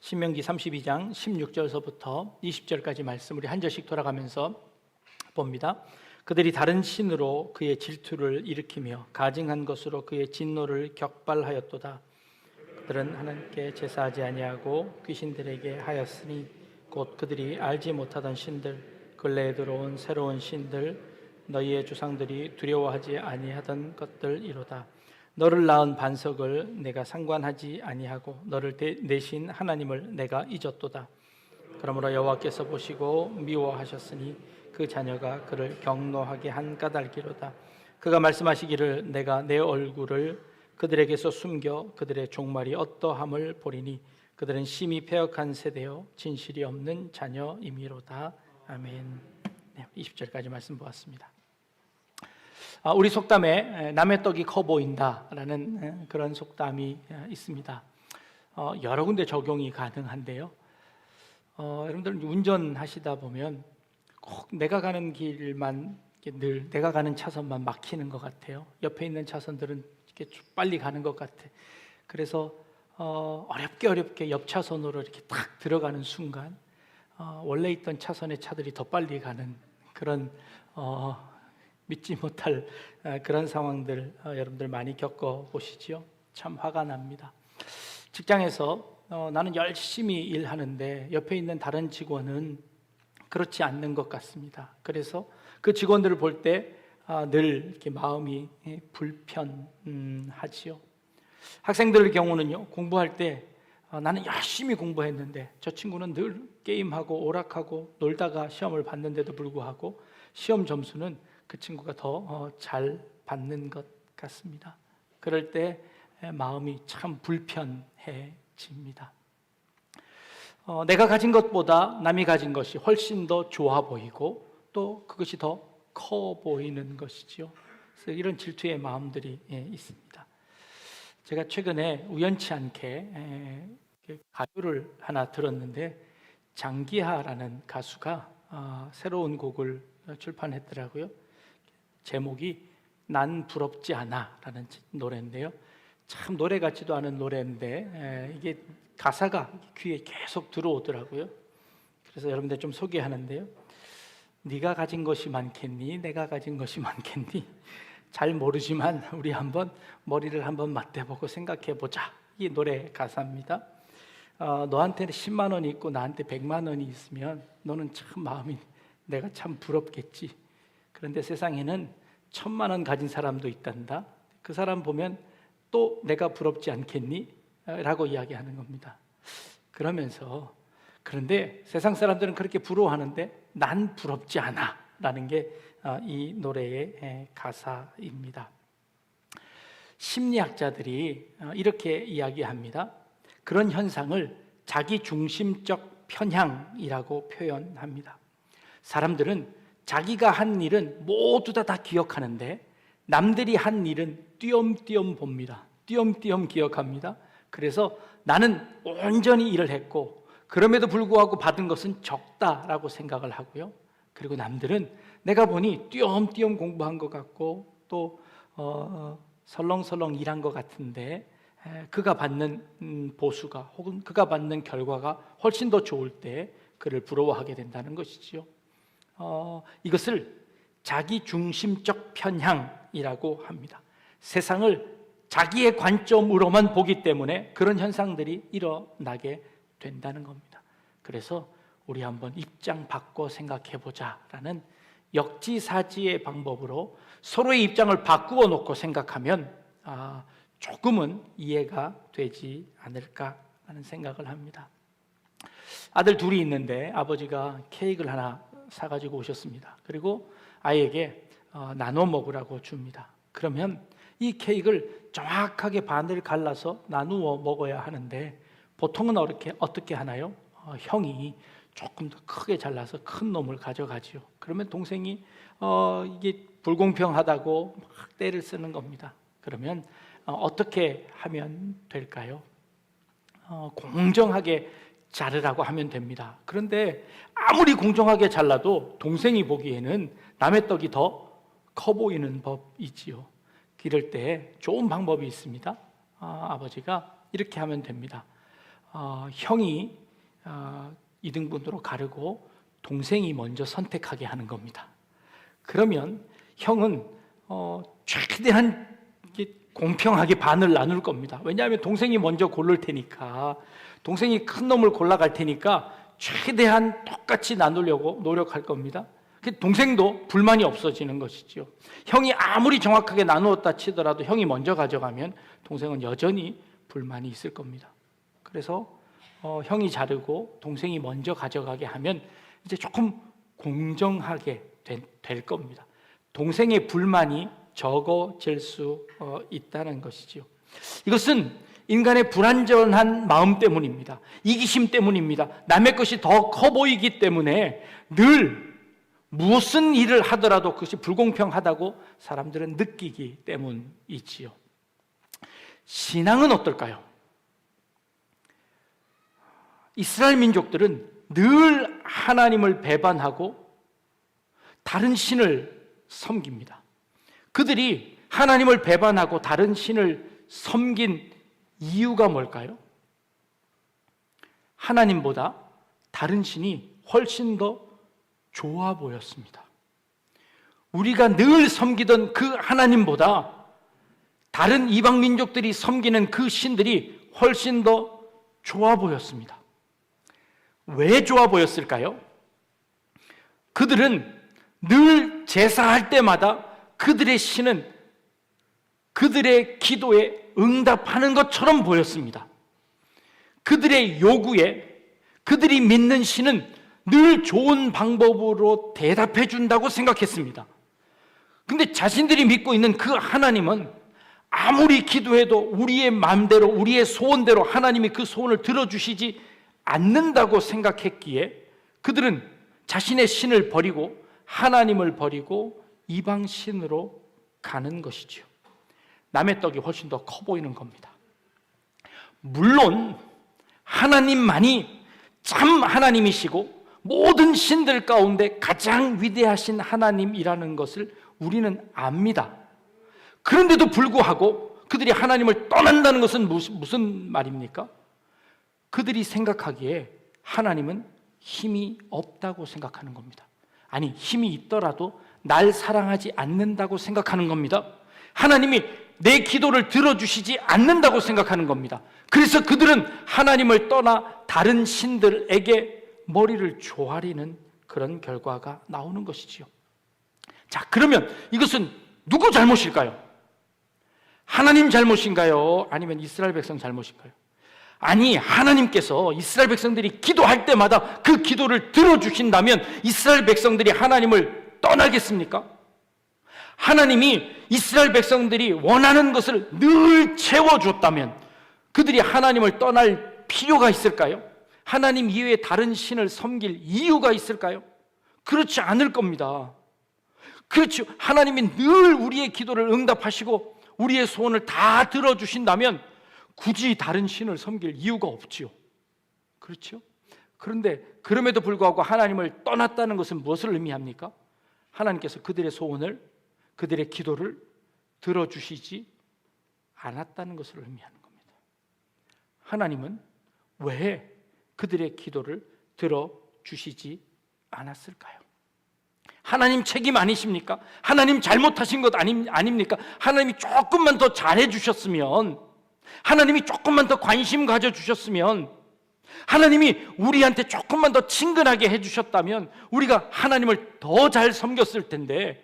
신명기 32장 16절서부터 20절까지 말씀 우리 한 절씩 돌아가면서 봅니다. 그들이 다른 신으로 그의 질투를 일으키며 가증한 것으로 그의 진노를 격발하였도다. 그들은 하나님께 제사하지 아니하고 귀신들에게 하였으니 곧 그들이 알지 못하던 신들, 근래에 들어온 새로운 신들, 너희의 조상들이 두려워하지 아니하던 것들이로다. 너를 낳은 반석을 내가 상관하지 아니하고 너를 내신 하나님을 내가 잊었도다. 그러므로 여호와께서 보시고 미워하셨으니 그 자녀가 그를 경노하게 한 까닭이로다. 그가 말씀하시기를 내가 내 얼굴을 그들에게서 숨겨 그들의 종말이 어떠함을 보리니 그들은 심히 패역한 세대요 진실이 없는 자녀이미로다. 아멘. 20절까지 말씀 보았습니다. 우리 속담에 남의 떡이 커 보인다라는 그런 속담이 있습니다. 여러 군데 적용이 가능한데요. 여러분들 운전하시다 보면 꼭 내가 가는 길만 늘 내가 가는 차선만 막히는 것 같아요. 옆에 있는 차선들은 이렇게 빨리 가는 것 같아. 그래서 어렵게 옆 차선으로 이렇게 탁 들어가는 순간 원래 있던 차선의 차들이 더 빨리 가는 그런 믿지 못할 그런 상황들 여러분들 많이 겪어보시죠? 참 화가 납니다. 직장에서 나는 열심히 일하는데 옆에 있는 다른 직원은 그렇지 않는 것 같습니다. 그래서 그 직원들을 볼 때 늘 이렇게 마음이 불편하지요. 학생들의 경우는요, 공부할 때 나는 열심히 공부했는데 저 친구는 늘 게임하고 오락하고 놀다가 시험을 봤는데도 불구하고 시험 점수는 그 친구가 더 잘 받는 것 같습니다. 그럴 때 마음이 참 불편해집니다. 내가 가진 것보다 남이 가진 것이 훨씬 더 좋아 보이고 또 그것이 더 커 보이는 것이지요. 그래서 이런 질투의 마음들이 있습니다. 제가 최근에 우연치 않게 가요를 하나 들었는데 장기하라는 가수가 새로운 곡을 출판했더라고요. 제목이 난 부럽지 않아 라는 노래인데요. 참 노래 같지도 않은 노래인데 이게 가사가 귀에 계속 들어오더라고요. 그래서 여러분들 좀 소개하는데요. 네가 가진 것이 많겠니? 내가 가진 것이 많겠니? 잘 모르지만 우리 한번 머리를 한번 맞대보고 생각해보자. 이 노래 가사입니다. 너한테는 10만 원이 있고 나한테 100만 원이 있으면 너는 참 마음이 내가 참 부럽겠지. 그런데 세상에는 1000만 원 가진 사람도 있단다. 그 사람 보면 또 내가 부럽지 않겠니? 라고 이야기하는 겁니다. 그러면서 그런데 세상 사람들은 그렇게 부러워하는데 난 부럽지 않아 라는 게 이 노래의 가사입니다. 심리학자들이 이렇게 이야기합니다. 그런 현상을 자기중심적 편향이라고 표현합니다. 사람들은 자기가 한 일은 모두 다 기억하는데 남들이 한 일은 띄엄띄엄 봅니다. 띄엄띄엄 기억합니다. 그래서 나는 온전히 일을 했고 그럼에도 불구하고 받은 것은 적다라고 생각을 하고요. 그리고 남들은 내가 보니 띄엄띄엄 공부한 것 같고 또 설렁설렁 일한 것 같은데 그가 받는 보수가 혹은 그가 받는 결과가 훨씬 더 좋을 때 그를 부러워하게 된다는 것이지요. 이것을 자기중심적 편향이라고 합니다. 세상을 자기의 관점으로만 보기 때문에 그런 현상들이 일어나게 된다는 겁니다. 그래서 우리 한번 입장 바꿔 생각해보자라는 역지사지의 방법으로 서로의 입장을 바꾸어 놓고 생각하면 조금은 이해가 되지 않을까 하는 생각을 합니다. 아들 둘이 있는데 아버지가 케이크를 하나 사가지고 오셨습니다. 그리고 아이에게 나눠 먹으라고 줍니다. 그러면 이 케이크를 정확하게 반을 갈라서 나누어 먹어야 하는데 보통은 어떻게 하나요? 형이 조금 더 크게 잘라서 큰 놈을 가져가지요. 그러면 동생이 이게 불공평하다고 막 떼를 쓰는 겁니다. 그러면 어떻게 하면 될까요? 공정하게 자르라고 하면 됩니다. 그런데 아무리 공정하게 잘라도 동생이 보기에는 남의 떡이 더 커 보이는 법이지요. 이럴 때 좋은 방법이 있습니다. 아버지가 이렇게 하면 됩니다. 형이 2등분으로 가르고 동생이 먼저 선택하게 하는 겁니다. 그러면 형은 최대한 공평하게 반을 나눌 겁니다. 왜냐하면 동생이 먼저 고를 테니까, 동생이 큰 놈을 골라갈 테니까 최대한 똑같이 나누려고 노력할 겁니다. 동생도 불만이 없어지는 것이죠. 형이 아무리 정확하게 나누었다 치더라도 형이 먼저 가져가면 동생은 여전히 불만이 있을 겁니다. 그래서 형이 자르고 동생이 먼저 가져가게 하면 이제 조금 공정하게 될 겁니다. 동생의 불만이 적어질 수 있다는 것이죠. 이것은 인간의 불완전한 마음 때문입니다. 이기심 때문입니다. 남의 것이 더 커 보이기 때문에 늘 무슨 일을 하더라도 그것이 불공평하다고 사람들은 느끼기 때문이지요. 신앙은 어떨까요? 이스라엘 민족들은 늘 하나님을 배반하고 다른 신을 섬깁니다. 그들이 하나님을 배반하고 다른 신을 섬긴 이유가 뭘까요? 하나님보다 다른 신이 훨씬 더 좋아 보였습니다. 우리가 늘 섬기던 그 하나님보다 다른 이방 민족들이 섬기는 그 신들이 훨씬 더 좋아 보였습니다. 왜 좋아 보였을까요? 그들은 늘 제사할 때마다 그들의 신은 그들의 기도에 응답하는 것처럼 보였습니다. 그들의 요구에 그들이 믿는 신은 늘 좋은 방법으로 대답해 준다고 생각했습니다. 근데 자신들이 믿고 있는 그 하나님은 아무리 기도해도 우리의 마음대로, 우리의 소원대로 하나님이 그 소원을 들어주시지 않는다고 생각했기에 그들은 자신의 신을 버리고 하나님을 버리고 이방 신으로 가는 것이죠. 남의 떡이 훨씬 더 커 보이는 겁니다. 물론 하나님만이 참 하나님이시고 모든 신들 가운데 가장 위대하신 하나님이라는 것을 우리는 압니다. 그런데도 불구하고 그들이 하나님을 떠난다는 것은 무슨 말입니까? 그들이 생각하기에 하나님은 힘이 없다고 생각하는 겁니다. 아니, 힘이 있더라도 날 사랑하지 않는다고 생각하는 겁니다. 하나님이 내 기도를 들어주시지 않는다고 생각하는 겁니다. 그래서 그들은 하나님을 떠나 다른 신들에게 머리를 조아리는 그런 결과가 나오는 것이지요. 자, 그러면 이것은 누구 잘못일까요? 하나님 잘못인가요? 아니면 이스라엘 백성 잘못인가요? 아니, 하나님께서 이스라엘 백성들이 기도할 때마다 그 기도를 들어주신다면 이스라엘 백성들이 하나님을 떠나겠습니까? 하나님이 이스라엘 백성들이 원하는 것을 늘 채워줬다면 그들이 하나님을 떠날 필요가 있을까요? 하나님 이외에 다른 신을 섬길 이유가 있을까요? 그렇지 않을 겁니다. 그렇죠. 하나님이 늘 우리의 기도를 응답하시고 우리의 소원을 다 들어주신다면 굳이 다른 신을 섬길 이유가 없지요. 그렇죠? 그런데 그럼에도 불구하고 하나님을 떠났다는 것은 무엇을 의미합니까? 하나님께서 그들의 소원을, 그들의 기도를 들어주시지 않았다는 것을 의미하는 겁니다. 하나님은 왜 그들의 기도를 들어주시지 않았을까요? 하나님 책임 아니십니까? 하나님 잘못하신 것 아닙니까? 하나님이 조금만 더 잘해주셨으면, 하나님이 조금만 더 관심 가져주셨으면, 하나님이 우리한테 조금만 더 친근하게 해주셨다면 우리가 하나님을 더 잘 섬겼을 텐데,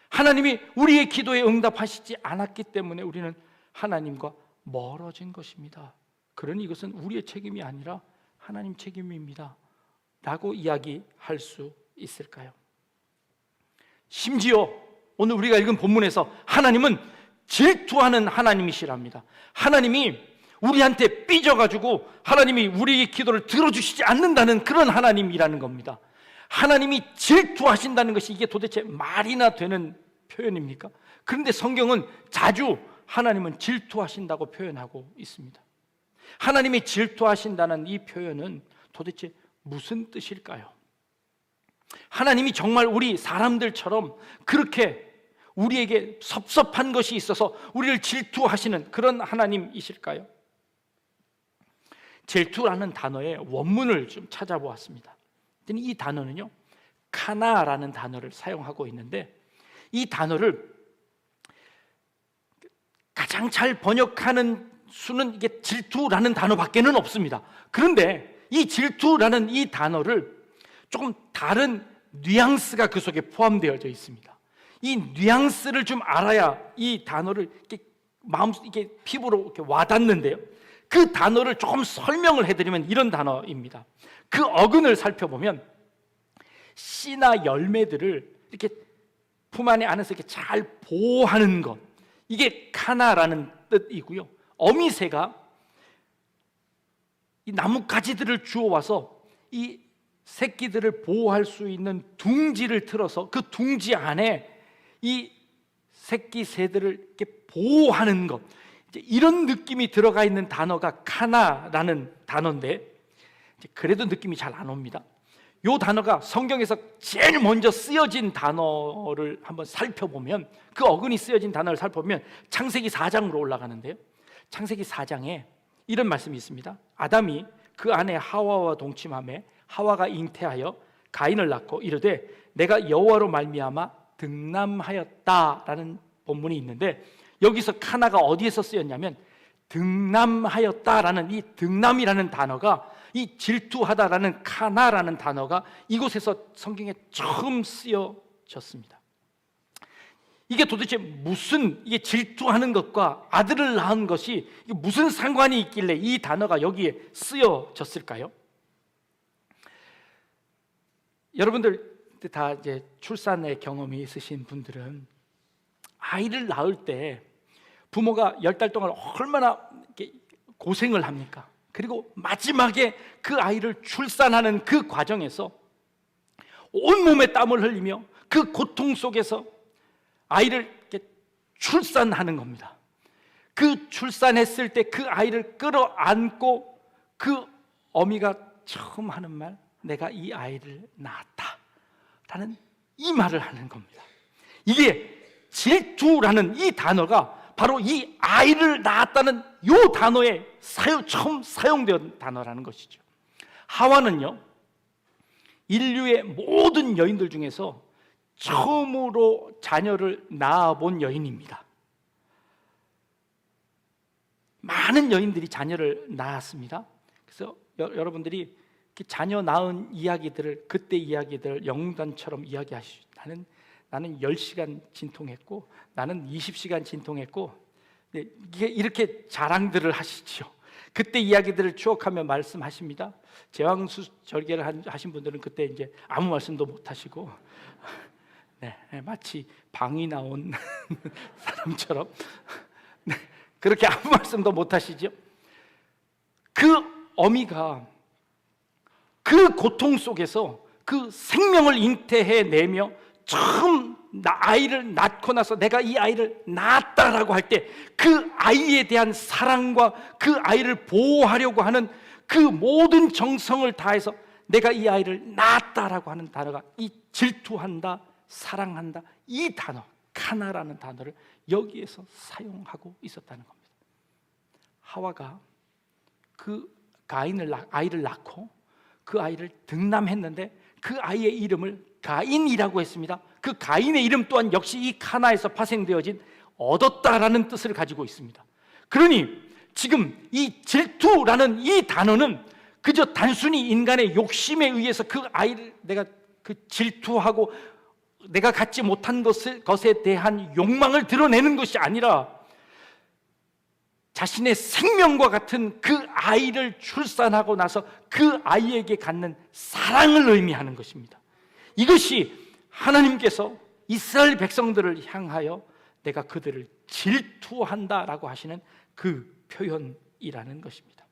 하나님이 우리의 기도에 응답하시지 않았기 때문에 우리는 하나님과 멀어진 것입니다. 그러니 이것은 우리의 책임이 아니라 하나님 책임입니다 라고 이야기할 수 있을까요? 심지어 오늘 우리가 읽은 본문에서 하나님은 질투하는 하나님이시랍니다. 하나님이 우리한테 삐져가지고 하나님이 우리의 기도를 들어주시지 않는다는 그런 하나님이라는 겁니다. 하나님이 질투하신다는 것이 이게 도대체 말이나 되는 표현입니까? 그런데 성경은 자주 하나님은 질투하신다고 표현하고 있습니다. 하나님이 질투하신다는 이 표현은 도대체 무슨 뜻일까요? 하나님이 정말 우리 사람들처럼 그렇게 우리에게 섭섭한 것이 있어서 우리를 질투하시는 그런 하나님이실까요? 질투라는 단어의 원문을 좀 찾아보았습니다. 이 단어는요, 카나라는 단어를 사용하고 있는데, 이 단어를 가장 잘 번역하는 수는 이게 질투라는 단어밖에는 없습니다. 그런데 이 질투라는 이 단어를 조금 다른 뉘앙스가 그 속에 포함되어져 있습니다. 이 뉘앙스를 좀 알아야 이 단어를 이렇게 이렇게 피부로 이렇게 와닿는데요. 그 단어를 조금 설명을 해드리면 이런 단어입니다. 그 어근을 살펴보면 씨나 열매들을 이렇게 품 안에 안에서 이렇게 잘 보호하는 것, 이게 카나라는 뜻이고요. 어미새가 이 나뭇가지들을 주워와서 이 새끼들을 보호할 수 있는 둥지를 틀어서 그 둥지 안에 이 새끼 새들을 이렇게 보호하는 것, 이런 느낌이 들어가 있는 단어가 카나라는 단어인데, 그래도 느낌이 잘 안 옵니다. 이 단어가 성경에서 제일 먼저 쓰여진 단어를 한번 살펴보면, 그 어근이 쓰여진 단어를 살펴보면 창세기 4장으로 올라가는데요, 창세기 4장에 이런 말씀이 있습니다. 아담이 그 아내 하와와 동침하매 하와가 잉태하여 가인을 낳고 이르되 내가 여호와로 말미암아 등남하였다라는 본문이 있는데, 여기서 카나가 어디에서 쓰였냐면 등남하였다라는 이 등남이라는 단어가, 이 질투하다라는 카나라는 단어가 이곳에서 성경에 처음 쓰여졌습니다. 이게 도대체 무슨, 이게 질투하는 것과 아들을 낳은 것이 무슨 상관이 있길래 이 단어가 여기에 쓰여졌을까요? 여러분들 다 이제 출산의 경험이 있으신 분들은 아이를 낳을 때 부모가 10달 동안 얼마나 고생을 합니까? 그리고 마지막에 그 아이를 출산하는 그 과정에서 온몸에 땀을 흘리며 그 고통 속에서 아이를 이렇게 출산하는 겁니다. 그 출산했을 때 그 아이를 끌어안고 그 어미가 처음 하는 말, 내가 이 아이를 낳았다 라는 이 말을 하는 겁니다. 이게 질투라는 이 단어가 바로 이 아이를 낳았다는 이 단어에 처음 사용된 단어라는 것이죠. 하와는요, 인류의 모든 여인들 중에서 처음으로 자녀를 낳아본 여인입니다. 많은 여인들이 자녀를 낳았습니다. 그래서 여러분들이 자녀 낳은 이야기들을, 그때 이야기들을 영단처럼 이야기하시죠. 나는 10시간 진통했고 나는 20시간 진통했고, 이렇게 자랑들을 하시죠. 그때 이야기들을 추억하며 말씀하십니다. 제왕수절개를 하신 분들은 그때 이제 아무 말씀도 못 하시고, 네, 마치 방이 나온 사람처럼 그렇게 아무 말씀도 못 하시죠. 그 어미가 그 고통 속에서 그 생명을 잉태해내며 처음 아이를 낳고 나서 내가 이 아이를 낳았다라고 할 때 그 아이에 대한 사랑과 그 아이를 보호하려고 하는 그 모든 정성을 다해서 내가 이 아이를 낳았다라고 하는 단어가 이 질투한다, 사랑한다, 이 단어 카나라는 단어를 여기에서 사용하고 있었다는 겁니다. 하와가 그 아이를 낳고 그 아이를 등남했는데 그 아이의 이름을 가인이라고 했습니다. 그 가인의 이름 또한 역시 이 카나에서 파생되어진 얻었다라는 뜻을 가지고 있습니다. 그러니 지금 이 질투라는 이 단어는 그저 단순히 인간의 욕심에 의해서 그 아이를 내가 그 질투하고 내가 갖지 못한 것에 대한 욕망을 드러내는 것이 아니라 자신의 생명과 같은 그 아이를 출산하고 나서 그 아이에게 갖는 사랑을 의미하는 것입니다. 이것이 하나님께서 이스라엘 백성들을 향하여 내가 그들을 질투한다라고 하시는 그 표현이라는 것입니다.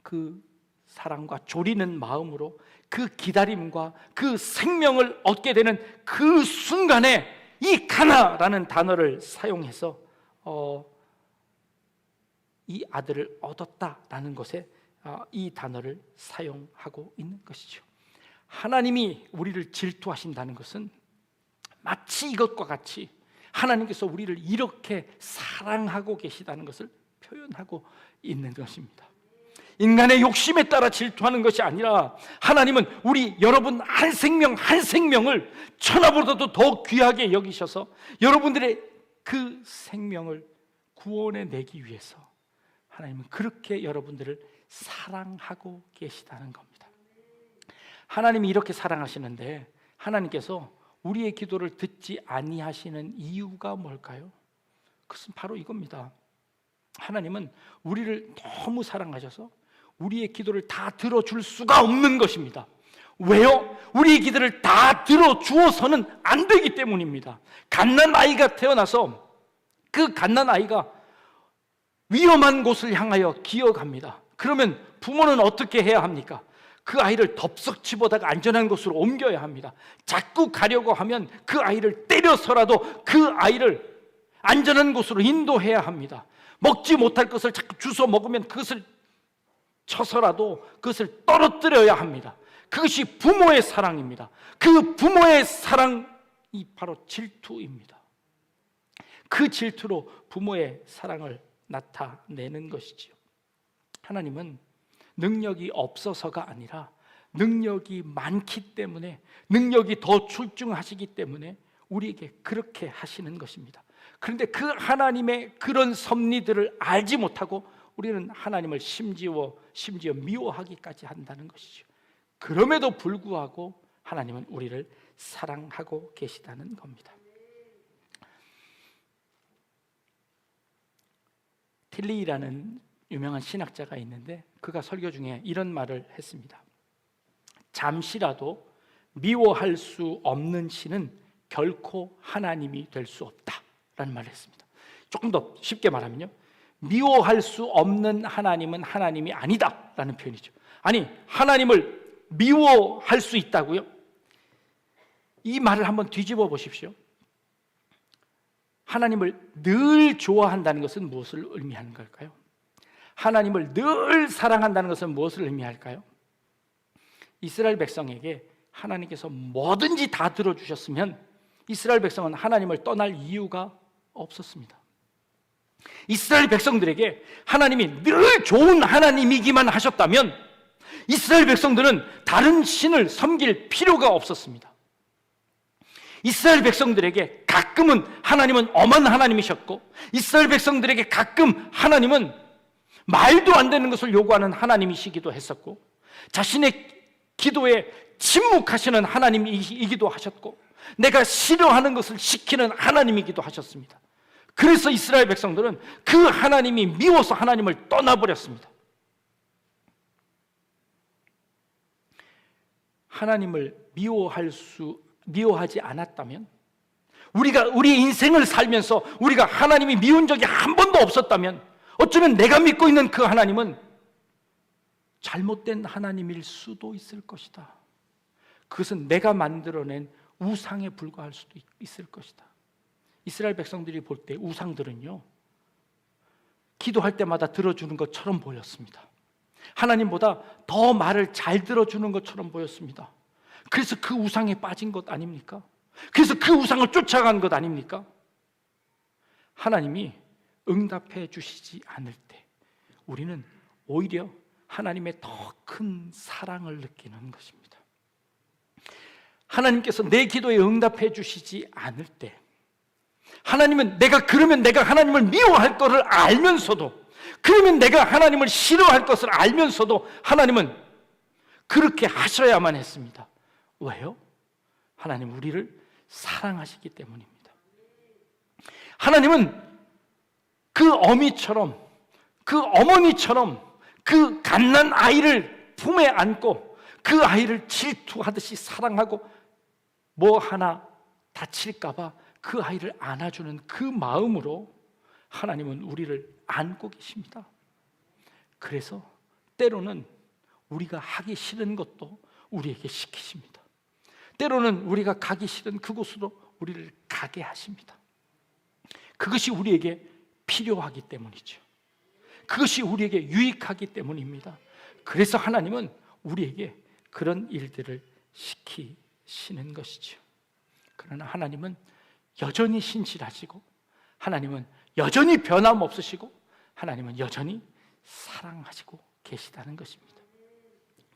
그 사랑과 조리는 마음으로 그 기다림과 그 생명을 얻게 되는 그 순간에 이 카나라는 단어를 사용해서 이 아들을 얻었다라는 것에 이 단어를 사용하고 있는 것이죠. 하나님이 우리를 질투하신다는 것은 마치 이것과 같이 하나님께서 우리를 이렇게 사랑하고 계시다는 것을 표현하고 있는 것입니다. 인간의 욕심에 따라 질투하는 것이 아니라 하나님은 여러분 한 생명 한 생명을 천하보다도 더 귀하게 여기셔서 여러분들의 그 생명을 구원해 내기 위해서 하나님은 그렇게 여러분들을 사랑하고 계시다는 겁니다. 하나님이 이렇게 사랑하시는데 하나님께서 우리의 기도를 듣지 아니하시는 이유가 뭘까요? 그것은 바로 이겁니다. 하나님은 우리를 너무 사랑하셔서 우리의 기도를 다 들어줄 수가 없는 것입니다. 왜요? 우리의 기도를 다 들어주어서는 안 되기 때문입니다. 갓난아이가 태어나서 그 갓난아이가 위험한 곳을 향하여 기어갑니다. 그러면 부모는 어떻게 해야 합니까? 그 아이를 덥석 집어다가 안전한 곳으로 옮겨야 합니다. 자꾸 가려고 하면 그 아이를 때려서라도 그 아이를 안전한 곳으로 인도해야 합니다. 먹지 못할 것을 자꾸 주워 먹으면 그것을 쳐서라도 그것을 떨어뜨려야 합니다. 그것이 부모의 사랑입니다. 그 부모의 사랑이 바로 질투입니다. 그 질투로 부모의 사랑을 나타내는 것이지요. 하나님은 능력이 없어서가 아니라 능력이 많기 때문에, 능력이 더 출중하시기 때문에 우리에게 그렇게 하시는 것입니다. 그런데 그 하나님의 그런 섭리들을 알지 못하고 우리는 하나님을 심지어 미워하기까지 한다는 것이죠. 그럼에도 불구하고 하나님은 우리를 사랑하고 계시다는 겁니다. 틸리라는 유명한 신학자가 있는데 그가 설교 중에 이런 말을 했습니다. 잠시라도 미워할 수 없는 신은 결코 하나님이 될 수 없다라는 말을 했습니다. 조금 더 쉽게 말하면요, 미워할 수 없는 하나님은 하나님이 아니다라는 표현이죠. 아니, 하나님을 미워할 수 있다고요? 이 말을 한번 뒤집어 보십시오. 하나님을 늘 좋아한다는 것은 무엇을 의미하는 걸까요? 하나님을 늘 사랑한다는 것은 무엇을 의미할까요? 이스라엘 백성에게 하나님께서 뭐든지 다 들어주셨으면 이스라엘 백성은 하나님을 떠날 이유가 없었습니다. 이스라엘 백성들에게 하나님이 늘 좋은 하나님이기만 하셨다면 이스라엘 백성들은 다른 신을 섬길 필요가 없었습니다. 이스라엘 백성들에게 가끔은 하나님은 엄한 하나님이셨고, 이스라엘 백성들에게 가끔 하나님은 말도 안 되는 것을 요구하는 하나님이시기도 했었고, 자신의 기도에 침묵하시는 하나님이기도 하셨고, 내가 싫어하는 것을 시키는 하나님이기도 하셨습니다. 그래서 이스라엘 백성들은 그 하나님이 미워서 하나님을 떠나버렸습니다. 하나님을 미워하지 않았다면, 우리 인생을 살면서 우리가 하나님이 미운 적이 한 번도 없었다면, 어쩌면 내가 믿고 있는 그 하나님은 잘못된 하나님일 수도 있을 것이다. 그것은 내가 만들어낸 우상에 불과할 수도 있을 것이다. 이스라엘 백성들이 볼 때 우상들은요, 기도할 때마다 들어주는 것처럼 보였습니다. 하나님보다 더 말을 잘 들어주는 것처럼 보였습니다. 그래서 그 우상에 빠진 것 아닙니까? 그래서 그 우상을 쫓아간 것 아닙니까? 하나님이 응답해 주시지 않을 때 우리는 오히려 하나님의 더 큰 사랑을 느끼는 것입니다. 하나님께서 내 기도에 응답해 주시지 않을 때, 하나님은 그러면 내가 하나님을 미워할 것을 알면서도, 그러면 내가 하나님을 싫어할 것을 알면서도 하나님은 그렇게 하셔야만 했습니다. 왜요? 하나님 우리를 사랑하시기 때문입니다. 하나님은 그 어미처럼, 그 어머니처럼 그 갓난 아이를 품에 안고 그 아이를 질투하듯이 사랑하고 뭐 하나 다칠까봐 그 아이를 안아주는 그 마음으로 하나님은 우리를 안고 계십니다. 그래서 때로는 우리가 하기 싫은 것도 우리에게 시키십니다. 때로는 우리가 가기 싫은 그곳으로 우리를 가게 하십니다. 그것이 우리에게 필요하기 때문이죠. 그것이 우리에게 유익하기 때문입니다. 그래서 하나님은 우리에게 그런 일들을 시키시는 것이죠. 그러나 하나님은 여전히 신실하시고, 하나님은 여전히 변함없으시고, 하나님은 여전히 사랑하시고 계시다는 것입니다.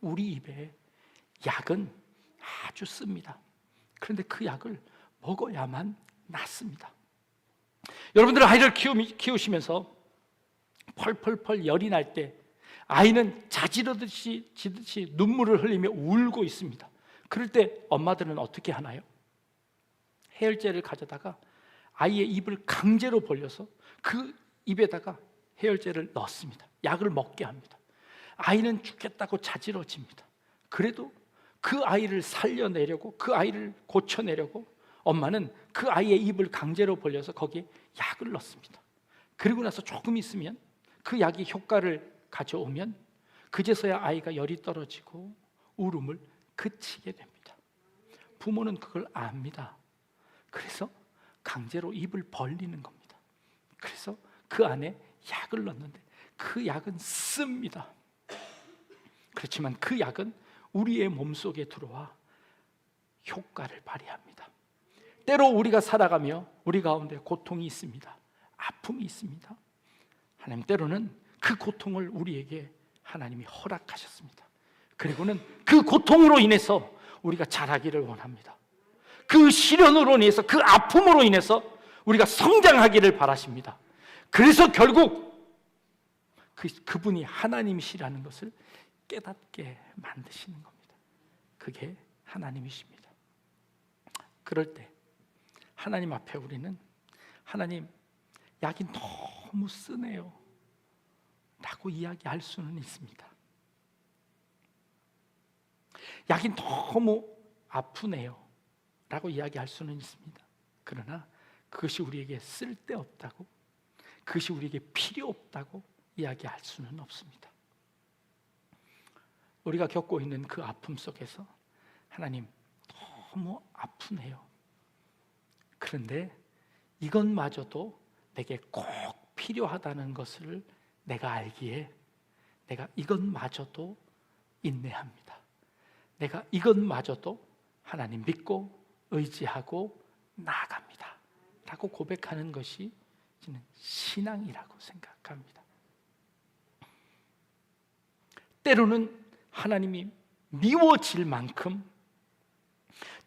우리 입에 약은 아주 씁니다. 그런데 그 약을 먹어야만 낫습니다. 여러분들 아이를 키우시면서 펄펄펄 열이 날 때 아이는 자지러듯이 눈물을 흘리며 울고 있습니다. 그럴 때 엄마들은 어떻게 하나요? 해열제를 가져다가 아이의 입을 강제로 벌려서 그 입에다가 해열제를 넣습니다. 약을 먹게 합니다. 아이는 죽겠다고 자지러집니다. 그래도 그 아이를 살려내려고, 그 아이를 고쳐내려고 엄마는 그 아이의 입을 강제로 벌려서 거기에 약을 넣습니다. 그리고 나서 조금 있으면 그 약이 효과를 가져오면 그제서야 아이가 열이 떨어지고 울음을 그치게 됩니다. 부모는 그걸 압니다. 그래서 강제로 입을 벌리는 겁니다. 그래서 그 안에 약을 넣는데 그 약은 씁니다. 그렇지만 그 약은 우리의 몸속에 들어와 효과를 발휘합니다. 때로 우리가 살아가며 우리 가운데 고통이 있습니다. 아픔이 있습니다. 하나님 때로는 그 고통을 우리에게 하나님이 허락하셨습니다. 그리고는 그 고통으로 인해서 우리가 자라기를 원합니다. 그 시련으로 인해서, 그 아픔으로 인해서 우리가 성장하기를 바라십니다. 그래서 결국 그분이 하나님이시라는 것을 깨닫게 만드시는 겁니다. 그게 하나님이십니다. 그럴 때 하나님 앞에 우리는 하나님, 약이 너무 쓰네요 라고 이야기할 수는 있습니다. 약이 너무 아프네요 라고 이야기할 수는 있습니다. 그러나 그것이 우리에게 쓸데없다고, 그것이 우리에게 필요 없다고 이야기할 수는 없습니다. 우리가 겪고 있는 그 아픔 속에서 하나님, 너무 아프네요. 그런데 이것마저도 내게 꼭 필요하다는 것을 내가 알기에 내가 이것마저도 인내합니다. 내가 이것마저도 하나님 믿고 의지하고 나아갑니다 라고 고백하는 것이 저는 신앙이라고 생각합니다. 때로는 하나님이 미워질 만큼,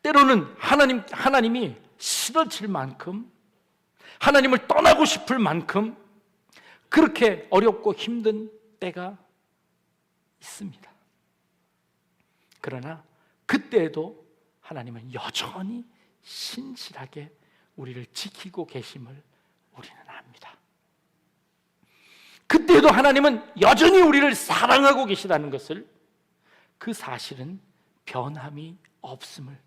때로는 하나님이 싫어질 만큼, 하나님을 떠나고 싶을 만큼 그렇게 어렵고 힘든 때가 있습니다. 그러나 그때에도 하나님은 여전히 신실하게 우리를 지키고 계심을 우리는 압니다. 그때에도 하나님은 여전히 우리를 사랑하고 계시다는 것을, 그 사실은 변함이 없음을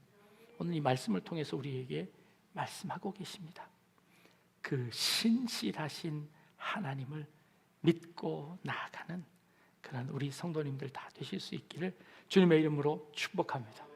오늘 이 말씀을 통해서 우리에게 말씀하고 계십니다. 그 신실하신 하나님을 믿고 나아가는 그런 우리 성도님들 다 되실 수 있기를 주님의 이름으로 축복합니다.